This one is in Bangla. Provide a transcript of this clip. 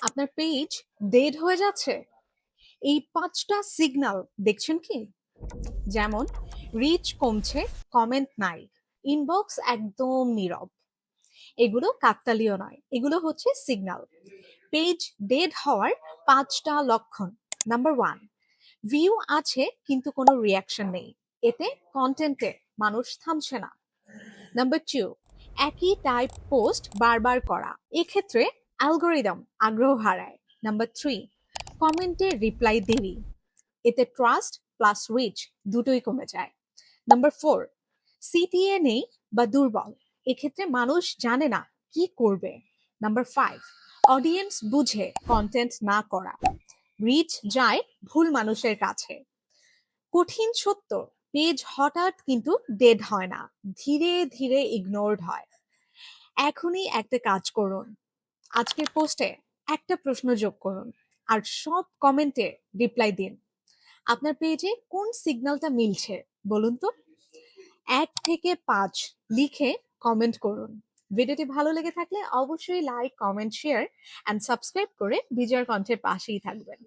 আপনার পেজ ডেড হয়ে যাচ্ছে, এই 5টা সিগন্যাল দেখছেন কি? যেমন রিচ কমছে, কমেন্ট নাই, ইনবক্স একদম নীরব। এগুলো কাকতালীয় নয়, এগুলো হচ্ছে সিগন্যাল। পেজ ডেড হওয়ার 5টা লক্ষণ। নাম্বার 1, ভিউ আছে কিন্তু কোনো রিয়াকশন নেই, এতে কন্টেন্টে মানুষ থামছে না। নাম্বার 2, একই টাইপ পোস্ট বারবার করা, এক্ষেত্রে অ্যালগোরিদম আগ্রহ হারায়। নাম্বার 3, কমেন্টে রিপ্লাই দেরি, এতে ট্রাস্ট প্লাস রিচ দুটোই কমে যায়। নাম্বার 4, সিটিএ নেই বা দুর্বল, এক্ষেত্রে মানুষ জানে না কি করবে। নাম্বার 5, অডিয়েন্স বুঝে কন্টেন্ট না করা, রিচ যায় ভুল মানুষের কাছে। কঠিন সত্য, পেজ হঠাৎ কিন্তু ডেড হয় না, ধীরে ধীরে ইগনোরড হয়। এখনই একটা কাজ করুন, আজকের পোস্টে একটা প্রশ্ন যোগ করুন আর সব কমেন্টে রিপ্লাই দিন। আপনার পেজে কোন সিগন্যালটা মিলছে বলুন তো। 1 থেকে 5 লিখে কমেন্ট করুন। ভিডিওটি ভালো লেগে থাকলে অবশ্যই like, comment, share and subscribe করে বিজয়ের কণ্ঠের পাশেই থাকবেন।